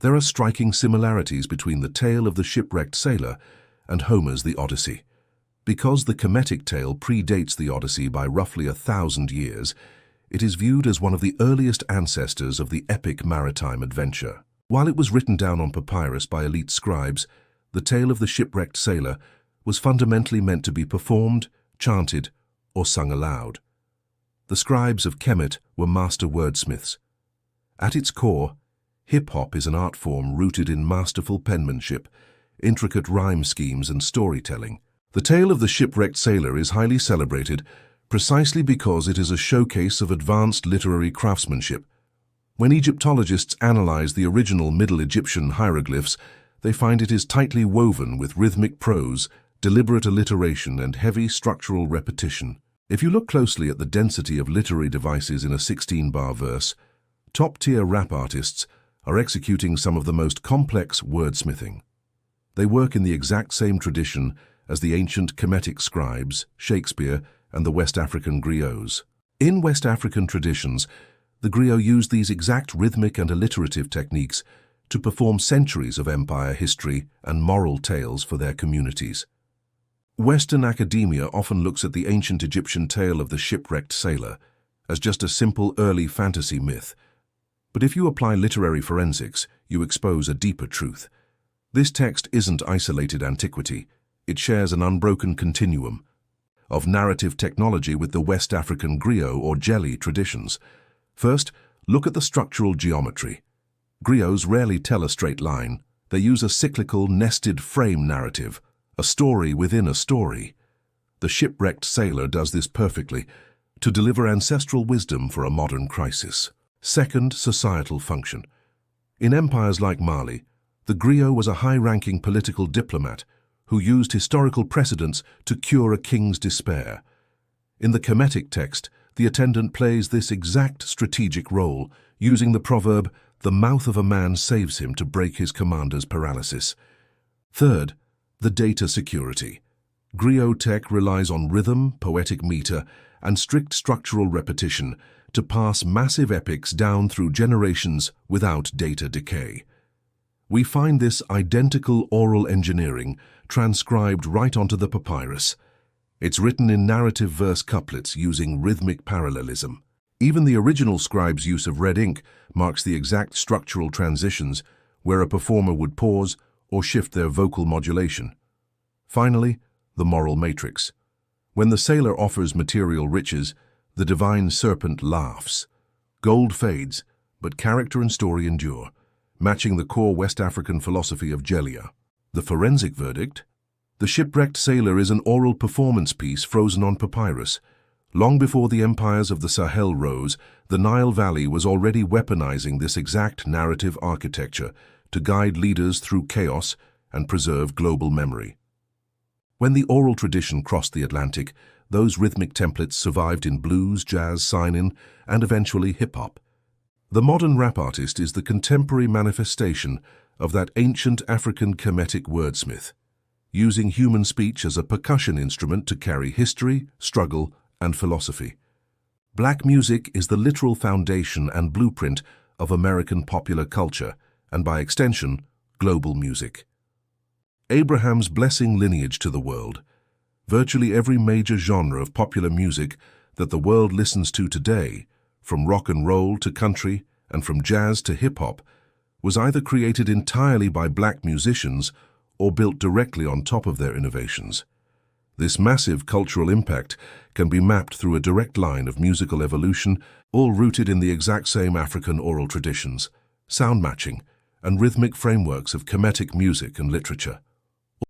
There are striking similarities between the tale of the shipwrecked sailor and Homer's The Odyssey. Because the Kemetic tale predates the Odyssey by roughly 1,000 years, it is viewed as one of the earliest ancestors of the epic maritime adventure. While it was written down on papyrus by elite scribes, the tale of the shipwrecked sailor was fundamentally meant to be performed, chanted, or sung aloud. The scribes of Kemet were master wordsmiths. At its core, hip-hop is an art form rooted in masterful penmanship, intricate rhyme schemes, and storytelling. The tale of the shipwrecked sailor is highly celebrated precisely because it is a showcase of advanced literary craftsmanship. When Egyptologists analyze the original Middle Egyptian hieroglyphs, they find it is tightly woven with rhythmic prose, deliberate alliteration, and heavy structural repetition. If you look closely at the density of literary devices in a 16-bar verse, top-tier rap artists are executing some of the most complex wordsmithing. They work in the exact same tradition as the ancient Kemetic scribes, Shakespeare, and the West African griots. In West African traditions, the griot used these exact rhythmic and alliterative techniques to perform centuries of empire history and moral tales for their communities. Western academia often looks at the ancient Egyptian tale of the shipwrecked sailor as just a simple early fantasy myth. But if you apply literary forensics, you expose a deeper truth. This text isn't isolated antiquity. It shares an unbroken continuum of narrative technology with the West African griot or jelly traditions. First, look at the structural geometry. Griots rarely tell a straight line. They use a cyclical, nested frame narrative, a story within a story. The shipwrecked sailor does this perfectly to deliver ancestral wisdom for a modern crisis. Second, societal function. In empires like Mali, the griot was a high-ranking political diplomat who used historical precedents to cure a king's despair. In the Kemetic text, the attendant plays this exact strategic role, using the proverb, "The mouth of a man saves him," to break his commander's paralysis. Third, the data security. Griot tech relies on rhythm, poetic meter, and strict structural repetition to pass massive epics down through generations without data decay. We find this identical oral engineering transcribed right onto the papyrus. It's written in narrative verse couplets using rhythmic parallelism. Even the original scribe's use of red ink marks the exact structural transitions where a performer would pause or shift their vocal modulation. Finally, the moral matrix. When the sailor offers material riches, the divine serpent laughs. Gold fades, but character and story endure, matching the core West African philosophy of Gelia. The forensic verdict? The shipwrecked sailor is an oral performance piece frozen on papyrus. Long before the empires of the Sahel rose, the Nile Valley was already weaponizing this exact narrative architecture to guide leaders through chaos and preserve global memory. When the oral tradition crossed the Atlantic, those rhythmic templates survived in blues, jazz, sign-in, and eventually hip-hop. The modern rap artist is the contemporary manifestation of that ancient African Kemetic wordsmith, using human speech as a percussion instrument to carry history, struggle, and philosophy. Black music is the literal foundation and blueprint of American popular culture, and by extension, global music. Abraham's blessing lineage to the world. Virtually every major genre of popular music that the world listens to today, from rock and roll to country and from jazz to hip-hop, was either created entirely by black musicians or built directly on top of their innovations. This massive cultural impact can be mapped through a direct line of musical evolution, all rooted in the exact same African oral traditions, sound matching, and rhythmic frameworks of Kemetic music and literature.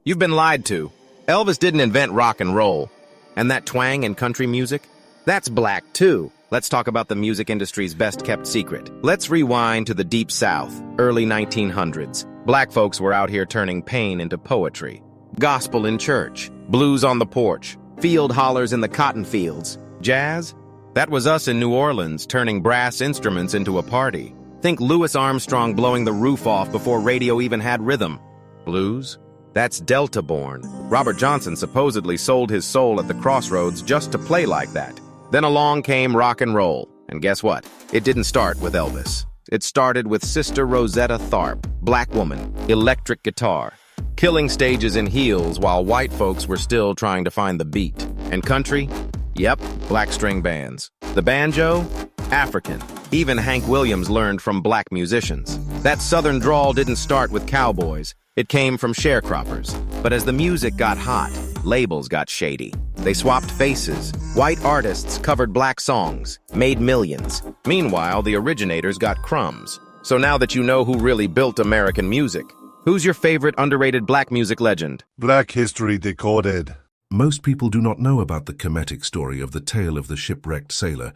You've been lied to. Elvis didn't invent rock and roll. And that twang in country music? That's black too. Let's talk about the music industry's best-kept secret. Let's rewind to the Deep South, early 1900s. Black folks were out here turning pain into poetry. Gospel in church, blues on the porch, field hollers in the cotton fields. Jazz? That was us in New Orleans turning brass instruments into a party. Think Louis Armstrong blowing the roof off before radio even had rhythm. Blues? That's Delta-born. Robert Johnson supposedly sold his soul at the crossroads just to play like that. Then along came rock and roll. And guess what? It didn't start with Elvis. It started with Sister Rosetta Tharpe, black woman, electric guitar, killing stages in heels while white folks were still trying to find the beat. And country? Yep, black string bands. The banjo? African. Even Hank Williams learned from black musicians. That southern drawl didn't start with cowboys. It came from sharecroppers. But as the music got hot, labels got shady. They swapped faces. White artists covered black songs, made millions. Meanwhile, the originators got crumbs. So now that you know who really built American music, who's your favorite underrated black music legend? Black History Decoded. Most people do not know about the Kemetic story of the tale of the shipwrecked sailor,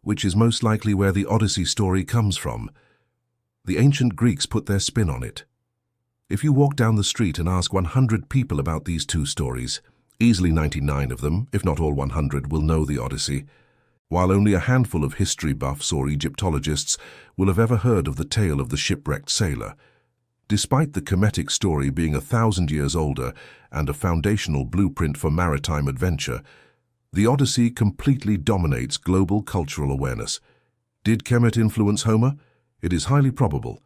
which is most likely where the Odyssey story comes from. The ancient Greeks put their spin on it. If you walk down the street and ask 100 people about these two stories, easily 99 of them, if not all 100, will know the Odyssey, while only a handful of history buffs or Egyptologists will have ever heard of the tale of the shipwrecked sailor. Despite the Kemetic story being 1,000 years older and a foundational blueprint for maritime adventure, the Odyssey completely dominates global cultural awareness. Did Kemet influence Homer? It is highly probable.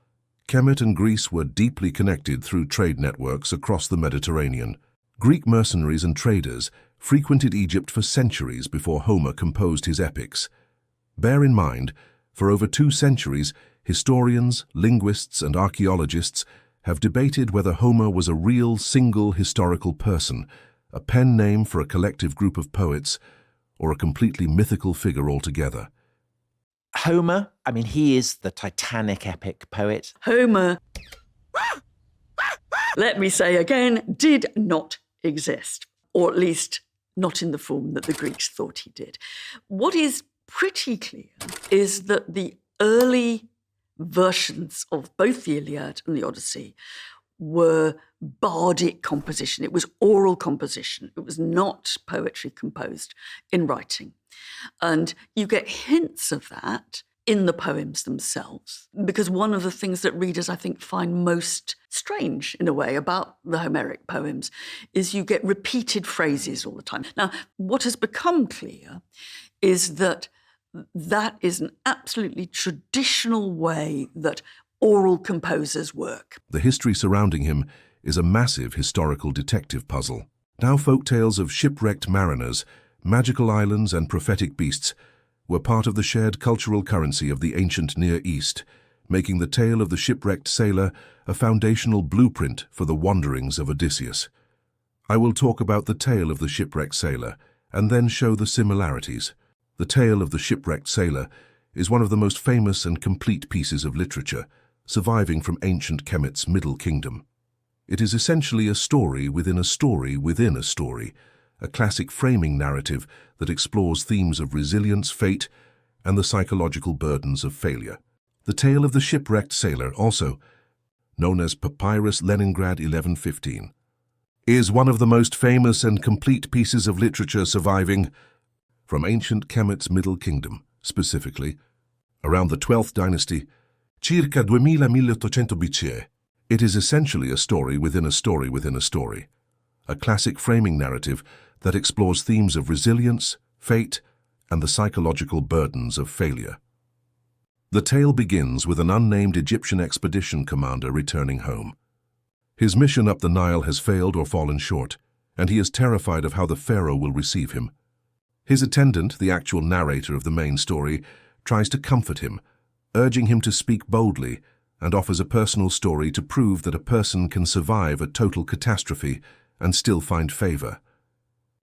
Kemet and Greece were deeply connected through trade networks across the Mediterranean. Greek mercenaries and traders frequented Egypt for centuries before Homer composed his epics. Bear in mind, for over 2 centuries, historians, linguists, and archaeologists have debated whether Homer was a real, single historical person, a pen name for a collective group of poets, or a completely mythical figure altogether. Homer, he is the Titanic epic poet. Homer, let me say again, did not exist, or at least not in the form that the Greeks thought he did. What is pretty clear is that the early versions of both the Iliad and the Odyssey were bardic composition. It was oral composition. It was not poetry composed in writing. And you get hints of that in the poems themselves, because one of the things that readers, I think, find most strange, in a way, about the Homeric poems is you get repeated phrases all the time. Now, what has become clear is that that is an absolutely traditional way that oral composers work. The history surrounding him is a massive historical detective puzzle. Now folk tales of shipwrecked mariners, magical islands, and prophetic beasts were part of the shared cultural currency of the ancient Near East, making the tale of the shipwrecked sailor a foundational blueprint for the wanderings of Odysseus. I will talk about the tale of the shipwrecked sailor and then show the similarities. The tale of the shipwrecked sailor is one of the most famous and complete pieces of literature, surviving from ancient Kemet's Middle Kingdom. It is essentially a story within a story within a story, a classic framing narrative that explores themes of resilience, fate, and the psychological burdens of failure. The tale of the shipwrecked sailor, also known as Papyrus Leningrad 1115, is one of the most famous and complete pieces of literature surviving from ancient Kemet's Middle Kingdom, specifically around the 12th dynasty, circa 2000-1800 BCE. It is essentially a story within a story within a story, a classic framing narrative that explores themes of resilience, fate, and the psychological burdens of failure. The tale begins with an unnamed Egyptian expedition commander returning home. His mission up the Nile has failed or fallen short, and he is terrified of how the pharaoh will receive him. His attendant, the actual narrator of the main story, tries to comfort him, urging him to speak boldly, and offers a personal story to prove that a person can survive a total catastrophe and still find favor.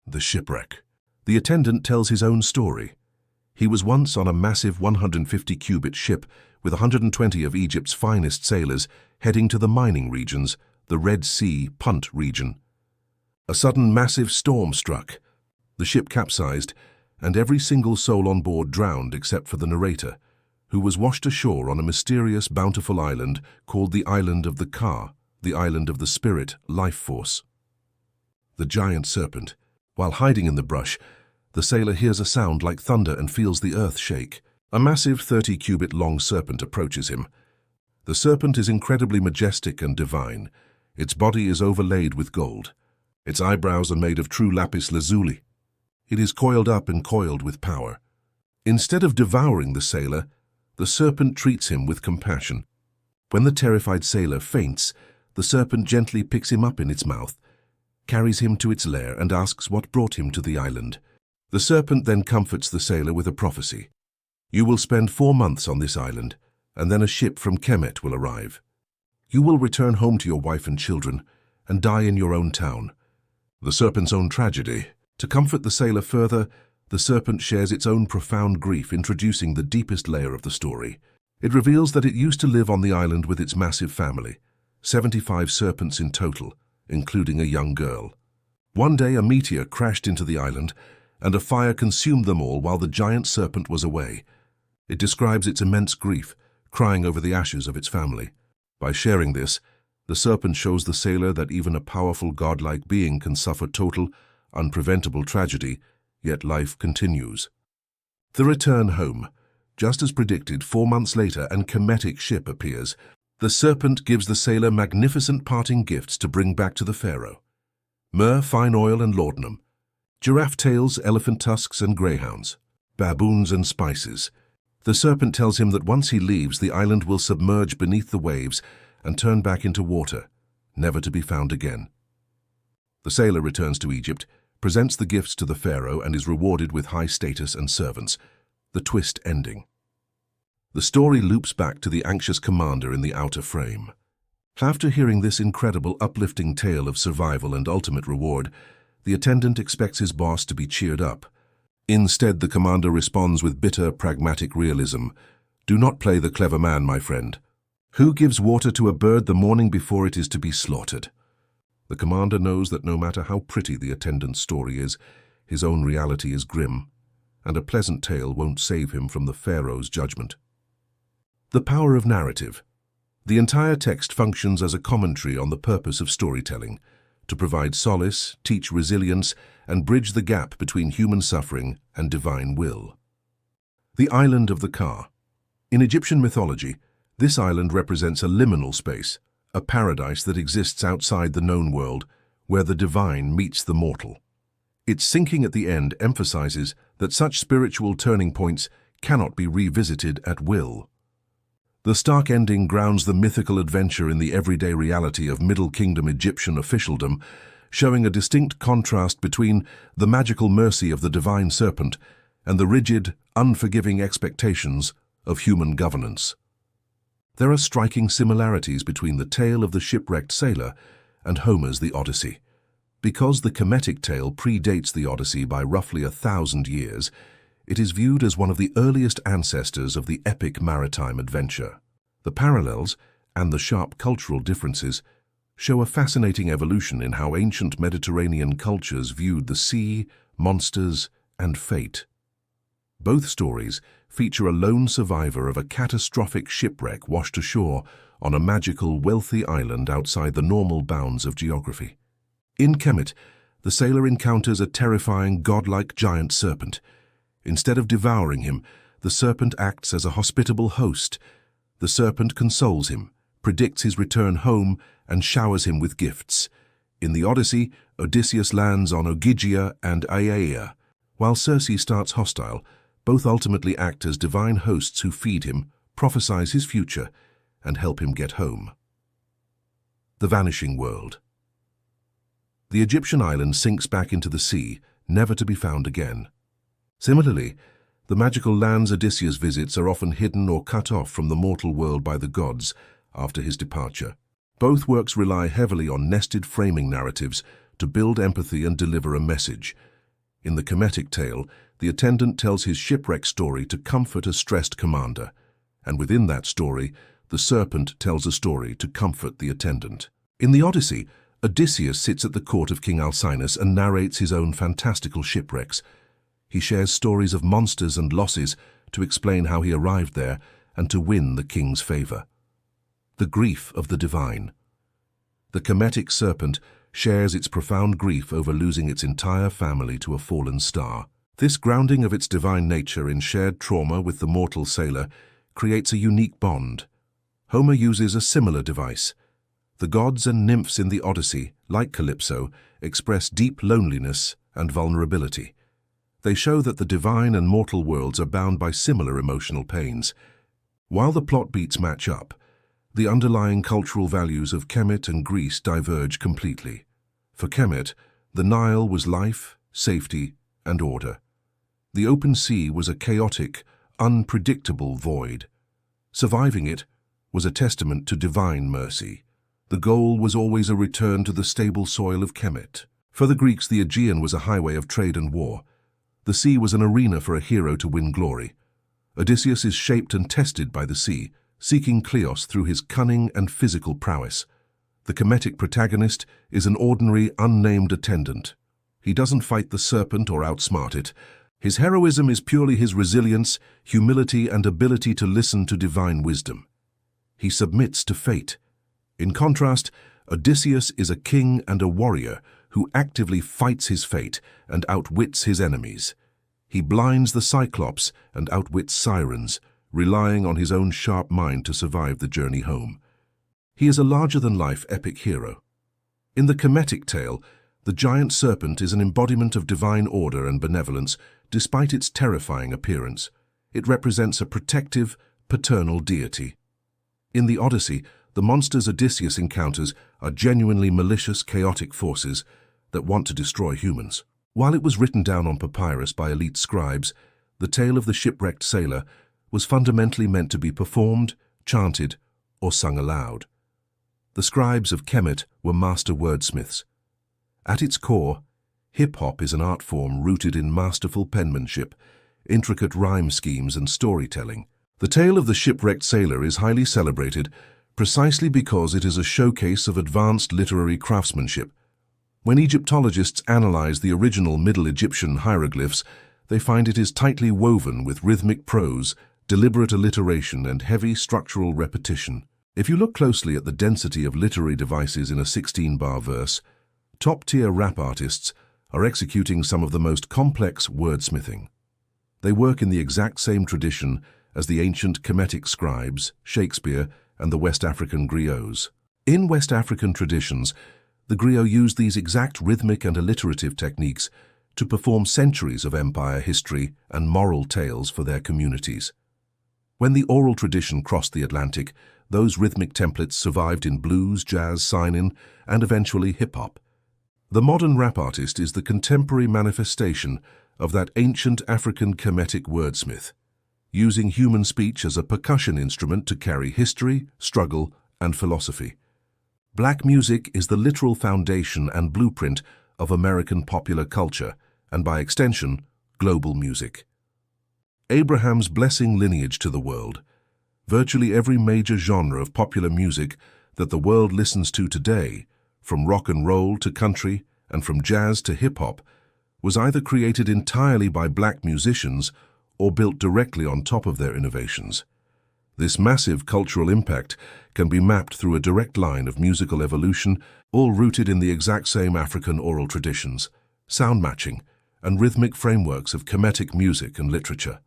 The shipwreck. The attendant tells his own story. He was once on a massive 150-cubit ship with 120 of Egypt's finest sailors heading to the mining regions, the Red Sea Punt region. A sudden massive storm struck. The ship capsized, and every single soul on board drowned except for the narrator, who was washed ashore on a mysterious, bountiful island called the Island of the Ka, the Island of the Spirit Life Force. The Giant Serpent. While hiding in the brush, the sailor hears a sound like thunder and feels the earth shake. A massive 30-cubit-long serpent approaches him. The serpent is incredibly majestic and divine. Its body is overlaid with gold. Its eyebrows are made of true lapis lazuli. It is coiled up and coiled with power. Instead of devouring the sailor, The serpent treats him with compassion. When the terrified sailor faints, the serpent gently picks him up in its mouth, carries him to its lair, and asks what brought him to the island. The serpent then comforts the sailor with a prophecy. You will spend 4 months on this island, and then a ship from Kemet will arrive. You will return home to your wife and children, and die in your own town. The serpent's own tragedy. To comfort the sailor further, the serpent shares its own profound grief, introducing the deepest layer of the story. It reveals that it used to live on the island with its massive family, 75 serpents in total, including a young girl. One day a meteor crashed into the island, and a fire consumed them all while the giant serpent was away. It describes its immense grief, crying over the ashes of its family. By sharing this, the serpent shows the sailor that even a powerful godlike being can suffer total, unpreventable tragedy, yet life continues. The return home. Just as predicted, 4 months later, an Kemetic ship appears. The serpent gives the sailor magnificent parting gifts to bring back to the pharaoh. Myrrh, fine oil, and laudanum. Giraffe tails, elephant tusks, and greyhounds. Baboons and spices. The serpent tells him that once he leaves, the island will submerge beneath the waves and turn back into water, never to be found again. The sailor returns to Egypt, presents the gifts to the pharaoh, and is rewarded with high status and servants, the twist ending. The story loops back to the anxious commander in the outer frame. After hearing this incredible, uplifting tale of survival and ultimate reward, the attendant expects his boss to be cheered up. Instead, the commander responds with bitter, pragmatic realism. Do not play the clever man, my friend. Who gives water to a bird the morning before it is to be slaughtered? The commander knows that no matter how pretty the attendant's story is, his own reality is grim, and a pleasant tale won't save him from the pharaoh's judgment. The power of narrative. The entire text functions as a commentary on the purpose of storytelling, to provide solace, teach resilience, and bridge the gap between human suffering and divine will. The island of the Ka. In Egyptian mythology, this island represents a liminal space, a paradise that exists outside the known world, where the divine meets the mortal. Its sinking at the end emphasizes that such spiritual turning points cannot be revisited at will. The stark ending grounds the mythical adventure in the everyday reality of Middle Kingdom Egyptian officialdom, showing a distinct contrast between the magical mercy of the divine serpent and the rigid, unforgiving expectations of human governance. There are striking similarities between the tale of the shipwrecked sailor and Homer's The Odyssey. Because the Kemetic tale predates the Odyssey by roughly 1,000 years, it is viewed as one of the earliest ancestors of the epic maritime adventure. The parallels, and the sharp cultural differences, show a fascinating evolution in how ancient Mediterranean cultures viewed the sea, monsters, and fate. Both stories feature a lone survivor of a catastrophic shipwreck washed ashore on a magical, wealthy island outside the normal bounds of geography. In Kemet, the sailor encounters a terrifying, godlike giant serpent. Instead of devouring him, the serpent acts as a hospitable host. The serpent consoles him, predicts his return home, and showers him with gifts. In the Odyssey, Odysseus lands on Ogygia and Aiaia. While Circe starts hostile, both ultimately act as divine hosts who feed him, prophesize his future, and help him get home. The vanishing world. The Egyptian island sinks back into the sea, never to be found again. Similarly, the magical lands Odysseus visits are often hidden or cut off from the mortal world by the gods after his departure. Both works rely heavily on nested framing narratives to build empathy and deliver a message. In the Kemetic tale, the attendant tells his shipwreck story to comfort a stressed commander, and within that story, the serpent tells a story to comfort the attendant. In the Odyssey, Odysseus sits at the court of King Alcinous and narrates his own fantastical shipwrecks. He shares stories of monsters and losses to explain how he arrived there and to win the king's favor. The grief of the divine. The Kemetic serpent shares its profound grief over losing its entire family to a fallen star. This grounding of its divine nature in shared trauma with the mortal sailor creates a unique bond. Homer uses a similar device. The gods and nymphs in the Odyssey, like Calypso, express deep loneliness and vulnerability. They show that the divine and mortal worlds are bound by similar emotional pains. While the plot beats match up, the underlying cultural values of Kemet and Greece diverge completely. For Kemet, the Nile was life, safety, and order. The open sea was a chaotic, unpredictable void. Surviving it was a testament to divine mercy. The goal was always a return to the stable soil of Kemet. For the Greeks, the Aegean was a highway of trade and war. The sea was an arena for a hero to win glory. Odysseus is shaped and tested by the sea, seeking Kleos through his cunning and physical prowess. The Kemetic protagonist is an ordinary, unnamed attendant. He doesn't fight the serpent or outsmart it. His heroism is purely his resilience, humility, and ability to listen to divine wisdom. He submits to fate. In contrast, Odysseus is a king and a warrior who actively fights his fate and outwits his enemies. He blinds the Cyclops and outwits sirens, relying on his own sharp mind to survive the journey home. He is a larger-than-life epic hero. In the Kemetic tale, the Giant Serpent is an embodiment of divine order and benevolence, despite its terrifying appearance. It represents a protective, paternal deity. In the Odyssey, the monsters Odysseus encounters are genuinely malicious, chaotic forces that want to destroy humans. While it was written down on papyrus by elite scribes, the tale of the shipwrecked sailor was fundamentally meant to be performed, chanted, or sung aloud. The scribes of Kemet were master wordsmiths. At its core, hip-hop is an art form rooted in masterful penmanship, intricate rhyme schemes, and storytelling. The tale of the shipwrecked sailor is highly celebrated precisely because it is a showcase of advanced literary craftsmanship. When Egyptologists analyze the original Middle Egyptian hieroglyphs, they find it is tightly woven with rhythmic prose, deliberate alliteration, and heavy structural repetition. If you look closely at the density of literary devices in a 16-bar verse, top-tier rap artists are executing some of the most complex wordsmithing. They work in the exact same tradition as the ancient Kemetic scribes, Shakespeare, and the West African griots. In West African traditions, the griot used these exact rhythmic and alliterative techniques to perform centuries of empire history and moral tales for their communities. When the oral tradition crossed the Atlantic, those rhythmic templates survived in blues, jazz, sign-in, and eventually hip-hop. The modern rap artist is the contemporary manifestation of that ancient African Kemetic wordsmith, using human speech as a percussion instrument to carry history, struggle, and philosophy. Black music is the literal foundation and blueprint of American popular culture, and by extension, global music. Abraham's blessing lineage to the world. Virtually every major genre of popular music that the world listens to today, from rock and roll to country and from jazz to hip-hop, was either created entirely by black musicians or built directly on top of their innovations. This massive cultural impact can be mapped through a direct line of musical evolution, all rooted in the exact same African oral traditions, sound matching, and rhythmic frameworks of Kemetic music and literature.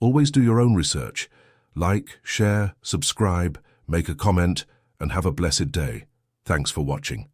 Always do your own research. Like, share, subscribe, make a comment, and have a blessed day. Thanks for watching.